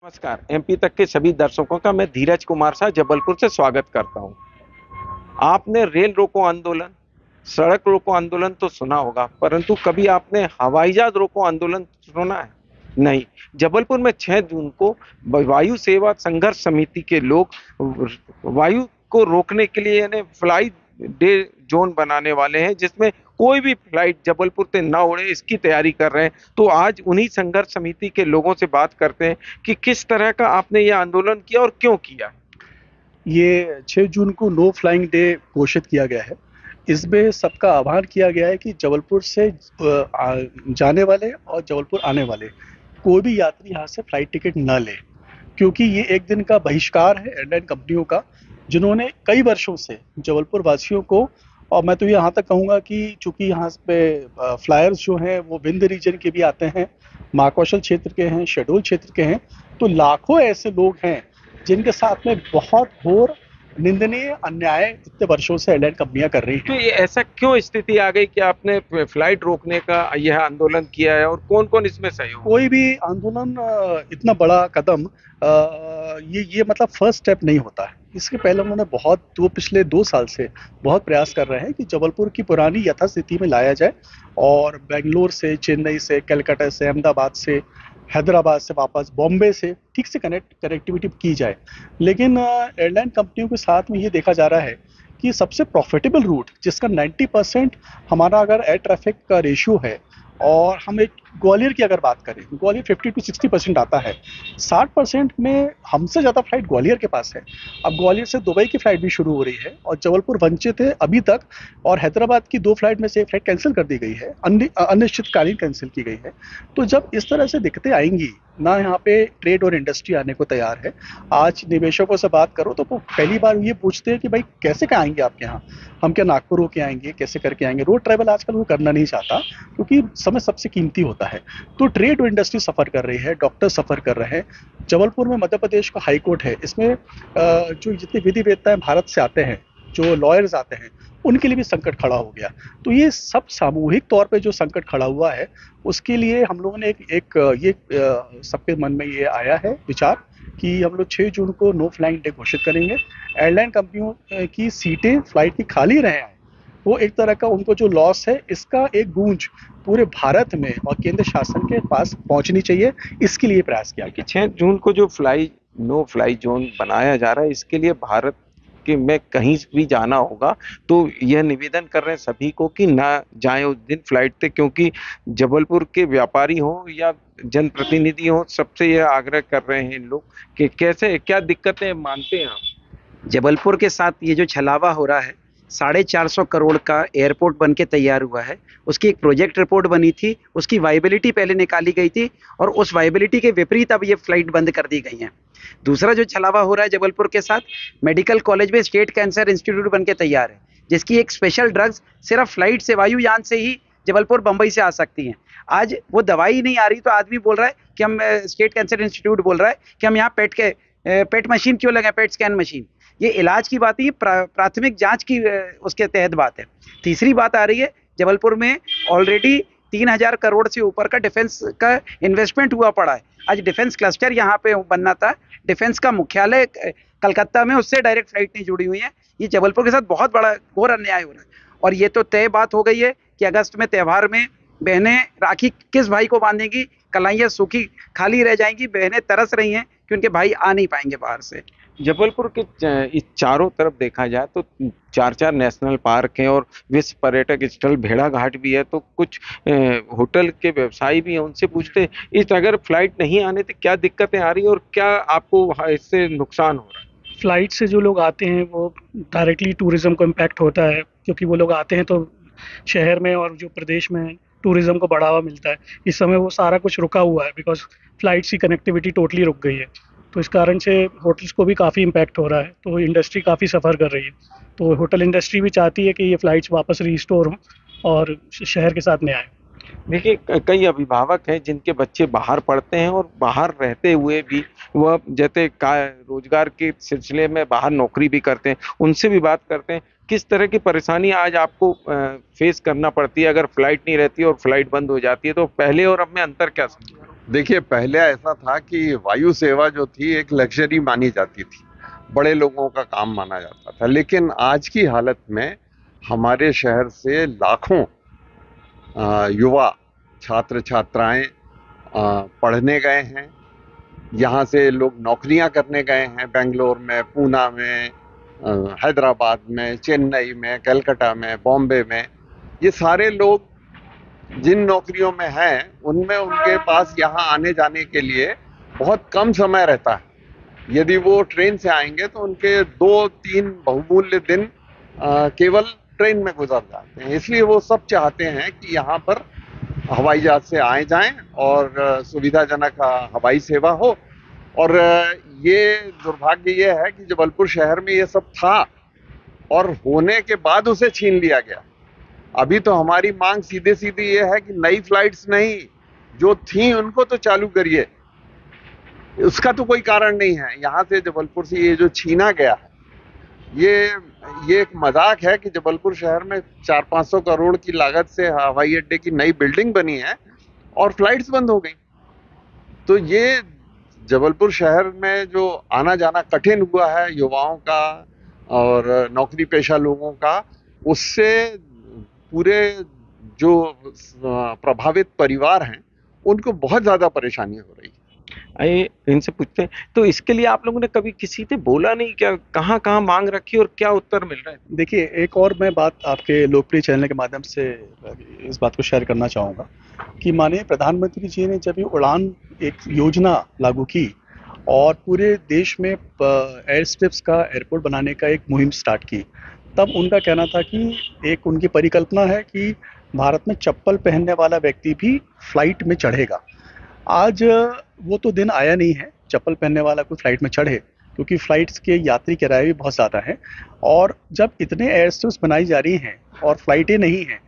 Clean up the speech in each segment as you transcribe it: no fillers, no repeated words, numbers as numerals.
नमस्कार। एमपी तक के सभी दर्शकों का मैं धीरज कुमार शाह जबलपुर से स्वागत करता हूं। आपने रेल रोको आंदोलन, सड़क रोको आंदोलन तो सुना होगा, परंतु कभी आपने हवाई जहाज रोको आंदोलन सुना है? नहीं। जबलपुर में 6 जून को वायु सेवा संघर्ष समिति के लोग वायु को रोकने के लिए यानी फ्लाई डे जोन बनाने वाले हैं, जिसमें कोई भी फ्लाइट जबलपुर से ना उड़े इसकी तैयारी कर रहे हैं। तो आज उन्हीं संघर्ष समिति के लोगों से बात करते हैं कि किस तरह का आपने ये आंदोलन किया और क्यों किया। ये 6 जून को नो फ्लाइंग डे घोषित किया गया है। इसमें सबका आह्वान किया गया है कि जबलपुर से जाने वाले और जबलपुर आने वाले कोई भी यात्री यहाँ से फ्लाइट टिकट न ले, क्योंकि ये एक दिन का बहिष्कार है एयरलाइन कंपनियों का, जिन्होंने कई वर्षों से जबलपुर वासियों को, और मैं तो यहाँ तक कहूँगा कि चूंकि यहाँ पे फ्लायर्स जो हैं वो विंध्य रीजन के भी आते हैं, महाकौशल क्षेत्र के हैं, शेड्यूल क्षेत्र के हैं, तो लाखों ऐसे लोग हैं जिनके साथ में बहुत घोर निंदनीय अन्याय इतने वर्षों से एयरलाइन कंपनियां कर रही तो हैं। ये ऐसा क्यों स्थिति आ गई कि आपने फ्लाइट रोकने का यह आंदोलन किया है और कौन कौन इसमें सहयोग? कोई भी आंदोलन इतना बड़ा कदम ये मतलब फर्स्ट स्टेप नहीं होता है। इसके पहले उन्होंने पिछले 2 साल से बहुत प्रयास कर रहे हैं कि जबलपुर की पुरानी यथास्थिति में लाया जाए और बेंगलोर से, चेन्नई से, कलकत्ता से, अहमदाबाद से, हैदराबाद से, वापस बॉम्बे से ठीक से कनेक्टिविटी की जाए। लेकिन एयरलाइन कंपनियों के साथ में ये देखा जा रहा है कि सबसे प्रॉफिटेबल रूट जिसका 90% हमारा अगर एयर ट्रैफिक का रेशियो है, और हम एक ग्वालियर की अगर बात करें, ग्वालियर 50 to 60% आता है, 60% में हमसे ज़्यादा फ्लाइट ग्वालियर के पास है। अब ग्वालियर से दुबई की फ्लाइट भी शुरू हो रही है और जबलपुर वंचित है अभी तक, और हैदराबाद की 2 फ्लाइट में से 1 फ्लाइट कैंसिल कर दी गई है, अनिश्चितकालीन कैंसिल की गई है। तो जब इस तरह से दिक्कतें आएंगी ना, यहाँ पे ट्रेड और इंडस्ट्री आने को तैयार है। आज निवेशकों से बात करो तो वो पहली बार ये पूछते हैं कि भाई कैसे क्या आएंगे आपके यहाँ, हम क्या नागपुर होके आएंगे, कैसे करके आएंगे। रोड ट्रैवल आजकल वो करना नहीं चाहता क्योंकि समय सबसे कीमती होता है। तो ट्रेड और इंडस्ट्री सफ़र कर रही है, डॉक्टर सफ़र कर रहे हैं। जबलपुर में मध्य प्रदेश का हाई कोर्ट है, इसमें जो जितने विधि वेत्ताएं भारत से आते हैं, जो लॉयर्स आते हैं, उनके लिए भी संकट खड़ा हो गया। तो ये सब सामूहिक तौर पे जो संकट खड़ा हुआ है, उसके लिए हम लोगों ने सबके मन में ये आया है विचार कि हम लोग 6 जून को नो फ्लाइंग डे घोषित करेंगे। एयरलाइन कंपनियों की सीटें फ्लाइट की खाली रहे हैं, वो एक तरह का उनको जो लॉस है, इसका एक गूंज पूरे भारत में और केंद्र शासन के पास पहुंचनी चाहिए। इसके लिए प्रयास किया कि 6 जून को जो नो फ्लाई जोन बनाया जा रहा है, इसके लिए भारत के में कहीं भी जाना होगा, तो यह निवेदन कर रहे हैं सभी को कि ना जाएं उस दिन फ्लाइट से, क्योंकि जबलपुर के व्यापारी हो या जनप्रतिनिधि हो, सबसे यह आग्रह कर रहे हैं लोग कि कैसे क्या दिक्कतें मानते हैं आप? जबलपुर के साथ ये जो छलावा हो रहा है, 450 करोड़ का एयरपोर्ट बन के तैयार हुआ है। उसकी एक प्रोजेक्ट रिपोर्ट बनी थी, उसकी वायबिलिटी पहले निकाली गई थी और उस वायबिलिटी के विपरीत अब ये फ्लाइट बंद कर दी गई हैं। दूसरा जो छलावा हो रहा है जबलपुर के साथ, मेडिकल कॉलेज में स्टेट कैंसर इंस्टीट्यूट बन के तैयार है, जिसकी एक स्पेशल ड्रग्स सिर्फ फ्लाइट से, वायुयान से ही जबलपुर बम्बई से आ सकती हैं। आज वो दवाई नहीं आ रही तो आदमी बोल रहा है कि हम, स्टेट कैंसर इंस्टीट्यूट बोल रहा है कि हम यहाँ पेट मशीन क्यों लगाएं, पेट स्कैन मशीन। ये इलाज की बात नहीं, प्राथमिक जांच की उसके तहत बात है। तीसरी बात आ रही है, जबलपुर में ऑलरेडी 3000 करोड़ से ऊपर का डिफेंस का इन्वेस्टमेंट हुआ पड़ा है। आज डिफेंस क्लस्टर यहाँ पे बनना था, डिफेंस का मुख्यालय कलकत्ता में, उससे डायरेक्ट फ्लाइट नहीं जुड़ी हुई है। ये जबलपुर के साथ बहुत बड़ा घोर अन्याय हो रहा है। और ये तो तय बात हो गई है कि अगस्त में त्यौहार में बहनें राखी किस भाई को बांधेंगी, कलाइयाँ सूखी खाली रह जाएंगी, बहनें तरस रही हैं कि उनके भाई आ नहीं पाएंगे बाहर से। जबलपुर के इस चारों तरफ देखा जाए तो 4 नेशनल पार्क हैं और विश्व पर्यटक स्थल भेड़ा घाट भी है, तो कुछ होटल के व्यवसायी भी हैं। उनसे पूछते हैं इस अगर फ्लाइट नहीं आने तो क्या दिक्कतें आ रही है और क्या आपको इससे नुकसान हो रहा है? फ्लाइट से जो लोग आते हैं वो डायरेक्टली टूरिज्म को इम्पैक्ट होता है, क्योंकि वो लोग आते हैं तो शहर में और जो प्रदेश में टूरिज्म को बढ़ावा मिलता है। इस समय वो सारा कुछ रुका हुआ है, बिकॉज फ्लाइट्स की कनेक्टिविटी टोटली रुक गई है। तो इस कारण से होटल्स को भी काफ़ी इम्पैक्ट हो रहा है, तो इंडस्ट्री काफ़ी सफ़र कर रही है। तो होटल इंडस्ट्री भी चाहती है कि ये फ़्लाइट्स वापस रिस्टोर हों और शहर के साथ में आए। देखिए, कई अभिभावक हैं जिनके बच्चे बाहर पढ़ते हैं और बाहर रहते हुए भी वह जैसे रोजगार के सिलसिले में बाहर नौकरी भी करते हैं, उनसे भी बात करते हैं किस तरह की परेशानी आज आपको फेस करना पड़ती है अगर फ्लाइट नहीं रहती और फ्लाइट बंद हो जाती है, तो पहले और अब में अंतर क्या समझ? देखिए, पहले ऐसा था कि वायु सेवा जो थी एक लग्जरी मानी जाती थी, बड़े लोगों का काम माना जाता था। लेकिन आज की हालत में हमारे शहर से लाखों युवा छात्र छात्राएं पढ़ने गए हैं। यहाँ से लोग नौकरियां करने गए हैं, बेंगलोर में, पूना में, हैदराबाद में, चेन्नई में, कलकत्ता में, बॉम्बे में। ये सारे लोग जिन नौकरियों में हैं, उनमें उनके पास यहाँ आने जाने के लिए बहुत कम समय रहता है। यदि वो ट्रेन से आएंगे तो उनके 2-3 बहुमूल्य दिन केवल ट्रेन में गुजर जाते हैं। इसलिए वो सब चाहते हैं कि यहाँ पर हवाई जहाज से आए जाएं और सुविधाजनक हवाई सेवा हो। और ये दुर्भाग्य ये है कि जबलपुर शहर में ये सब था और होने के बाद उसे छीन लिया गया। अभी तो हमारी मांग सीधे सीधी ये है कि नई फ्लाइट्स नहीं, जो थी उनको तो चालू करिए। उसका तो कोई कारण नहीं है। यहाँ से जबलपुर से ये जो छीना गया है, ये एक मजाक है कि जबलपुर शहर में 400-500 करोड़ की लागत से हवाई अड्डे की नई बिल्डिंग बनी है और फ्लाइट्स बंद हो गई। तो ये जबलपुर शहर में जो आना जाना कठिन हुआ है युवाओं का और नौकरी पेशा लोगों का, उससे पूरे जो प्रभावित परिवार हैं उनको बहुत ज्यादा परेशानी हो रही है। आइए इनसे पूछते हैं। तो इसके लिए आप लोगों ने कभी किसी से बोला नहीं क्या? कहाँ कहाँ मांग रखी और क्या उत्तर मिल रहा है? देखिए, एक और मैं बात आपके लोकप्रिय चैनल के माध्यम से इस बात को शेयर करना चाहूँगा कि माननीय प्रधानमंत्री जी ने जब ये उड़ान एक योजना लागू की और पूरे देश में एयर स्ट्रिप्स का एयरपोर्ट बनाने का एक मुहिम स्टार्ट की, तब उनका कहना था कि एक उनकी परिकल्पना है कि भारत में चप्पल पहनने वाला व्यक्ति भी फ्लाइट में चढ़ेगा। आज वो तो दिन आया नहीं है चप्पल पहनने वाला कोई फ्लाइट में चढ़े, क्योंकि फ्लाइट्स के यात्री किराए भी बहुत ज़्यादा हैं। और जब इतने एयर स्ट्रिप्स बनाई जा रही हैं और फ्लाइटें नहीं हैं,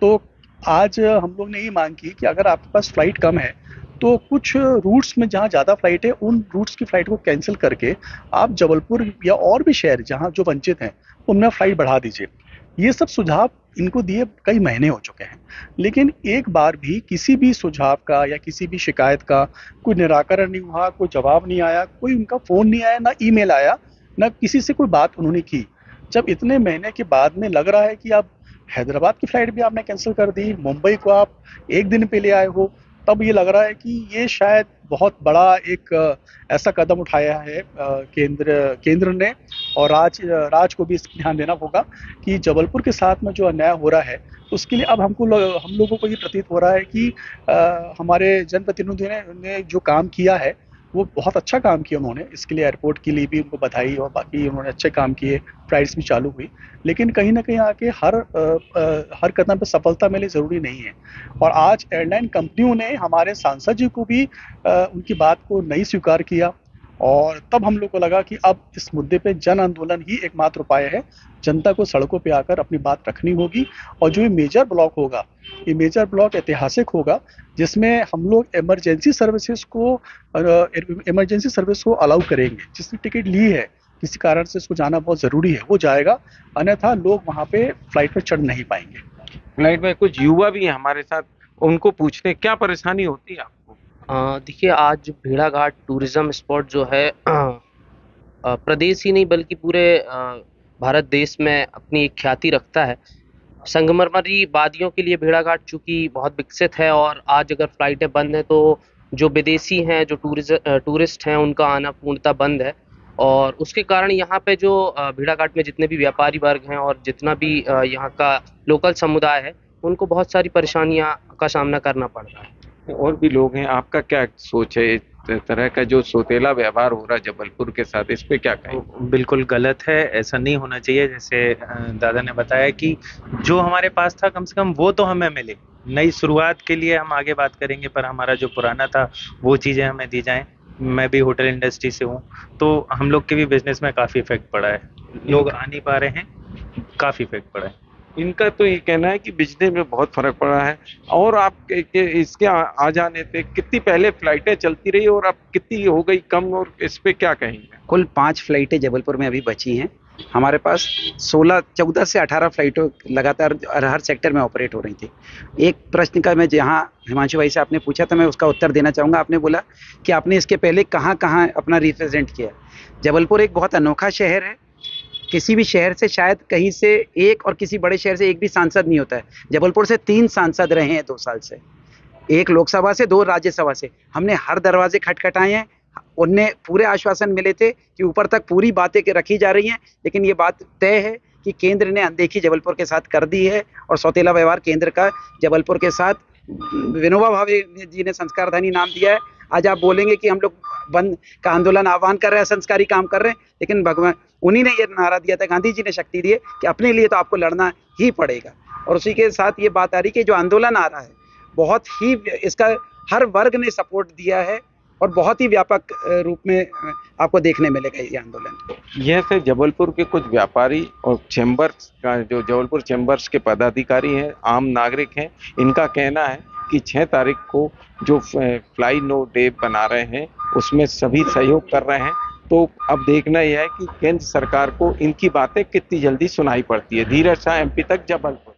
तो आज हम लोग ने ये मांग की कि अगर आपके पास फ्लाइट कम है तो कुछ रूट्स में जहाँ ज़्यादा फ्लाइट है, उन रूट्स की फ़्लाइट को कैंसिल करके आप जबलपुर या और भी शहर जहाँ जो वंचित हैं उनमें फ़्लाइट बढ़ा दीजिए। ये सब सुझाव इनको दिए कई महीने हो चुके हैं, लेकिन एक बार भी किसी भी सुझाव का या किसी भी शिकायत का कोई निराकरण नहीं हुआ, कोई जवाब नहीं आया, कोई उनका फ़ोन नहीं आया, ना ईमेल आया, ना किसी से कोई बात उन्होंने की। जब इतने महीने के बाद में लग रहा है कि अब हैदराबाद की फ़्लाइट भी आपने कैंसिल कर दी, मुंबई को आप एक दिन पे ले आए हो, तब ये लग रहा है कि ये शायद बहुत बड़ा एक ऐसा कदम उठाया है केंद्र ने। और राज को भी इस ध्यान देना होगा कि जबलपुर के साथ में जो अन्याय हो रहा है, उसके लिए अब हम लोगों को ये प्रतीत हो रहा है कि हमारे जनप्रतिनिधि ने जो काम किया है वो बहुत अच्छा काम किया उन्होंने। इसके लिए एयरपोर्ट के लिए भी उनको बधाई, और बाकी उन्होंने अच्छे काम किए, फ्लाइट्स भी चालू हुई। लेकिन कहीं ना कहीं आके हर कदम पे सफलता मिले ज़रूरी नहीं है। और आज एयरलाइन कंपनियों ने हमारे सांसद जी को भी उनकी बात को नहीं स्वीकार किया, और तब हम लोग को लगा कि अब इस मुद्दे पे जन आंदोलन ही एकमात्र उपाय है। जनता को सड़कों पे आकर अपनी बात रखनी होगी, और जो ये मेजर ब्लॉक होगा, ये मेजर ब्लॉक ऐतिहासिक होगा, जिसमें हम लोग इमरजेंसी सर्विस को अलाउ करेंगे। जिसने टिकट ली है, किसी कारण से इसको जाना बहुत ज़रूरी है, वो जाएगा, अन्यथा लोग वहाँ पे फ्लाइट पर चढ़ नहीं पाएंगे। फ्लाइट में कुछ युवा भी हैं हमारे साथ, उनको पूछते हैं क्या परेशानी होती है आपको? देखिए, आज भेड़ाघाट टूरिज्म स्पॉट जो है प्रदेश ही नहीं बल्कि पूरे भारत देश में अपनी एक ख्याति रखता है। संगमरमरी वादियों के लिए भेड़ाघाट चूँकि बहुत विकसित है, और आज अगर फ्लाइटें बंद हैं तो जो विदेशी हैं, जो टूरिस्ट हैं, उनका आना पूर्णतः बंद है। और उसके कारण यहाँ पे जो भेड़ाघाट में जितने भी व्यापारी वर्ग हैं और जितना भी यहाँ का लोकल समुदाय है, उनको बहुत सारी परेशानियाँ का सामना करना पड़ रहा है। और भी लोग हैं, आपका क्या सोच है? इस तरह का जो सौतेला व्यवहार हो रहा है जबलपुर के साथ, इस पे क्या कहें? बिल्कुल गलत है, ऐसा नहीं होना चाहिए। जैसे दादा ने बताया कि जो हमारे पास था कम से कम वो तो हमें मिले। नई शुरुआत के लिए हम आगे बात करेंगे, पर हमारा जो पुराना था वो चीज़ें हमें दी जाएं। मैं भी होटल इंडस्ट्री से हूँ, तो हम लोग के भी बिजनेस में काफ़ी इफेक्ट पड़ा है। लोग आ नहीं पा रहे हैं, काफ़ी इफेक्ट पड़ा है। इनका तो ये कहना है कि बिजनेस में बहुत फर्क पड़ा है। और आप इसके आ जाने पे कितनी पहले फ्लाइटें चलती रही और अब कितनी हो गई कम, और इस पे क्या कहेंगे? कुल 5 फ्लाइटें जबलपुर में अभी बची हैं, हमारे पास 14 से 18 फ्लाइटों लगातार हर सेक्टर में ऑपरेट हो रही थी। एक प्रश्न का मैं जहाँ हिमांशु भाई से आपने पूछा था, मैं उसका उत्तर देना चाहूँगा। आपने बोला कि आपने इसके पहले कहाँ कहाँ अपना रिप्रेजेंट किया। जबलपुर एक बहुत अनोखा शहर है। किसी भी शहर से शायद कहीं से एक और किसी बड़े शहर से एक भी सांसद नहीं होता है। जबलपुर से 3 सांसद रहे हैं 2 साल से, 1 लोकसभा से, 2 राज्यसभा से। हमने हर दरवाजे खटखटाए हैं। उनने पूरे आश्वासन मिले थे कि ऊपर तक पूरी बातें रखी जा रही हैं, लेकिन ये बात तय है कि केंद्र ने अनदेखी जबलपुर के साथ कर दी है और सौतेला व्यवहार केंद्र का जबलपुर के साथ। विनोबा भावे जी ने संस्कारधानी नाम दिया है। आज आप बोलेंगे कि हम लोग बंद का आंदोलन आह्वान कर रहे हैं, संस्कारी काम कर रहे हैं, लेकिन भगवान उन्हीं ने ये नारा दिया था, गांधी जी ने शक्ति दी है कि अपने लिए तो आपको लड़ना ही पड़ेगा। और उसी के साथ ये बात आ रही कि जो आंदोलन आ रहा है बहुत ही, इसका हर वर्ग ने सपोर्ट दिया है और बहुत ही व्यापक रूप में आपको देखने मिलेगा ये आंदोलन। यह से जबलपुर के कुछ व्यापारी और चैम्बर्स का, जो जबलपुर चैम्बर्स के पदाधिकारी हैं, आम नागरिक हैं, इनका कहना है कि 6 तारीख को जो फ्लाई नो डे बना रहे हैं उसमें सभी सहयोग कर रहे हैं। तो अब देखना यह है कि केंद्र सरकार को इनकी बातें कितनी जल्दी सुनाई पड़ती है। धीरज शाह, MP तक, जबलपुर।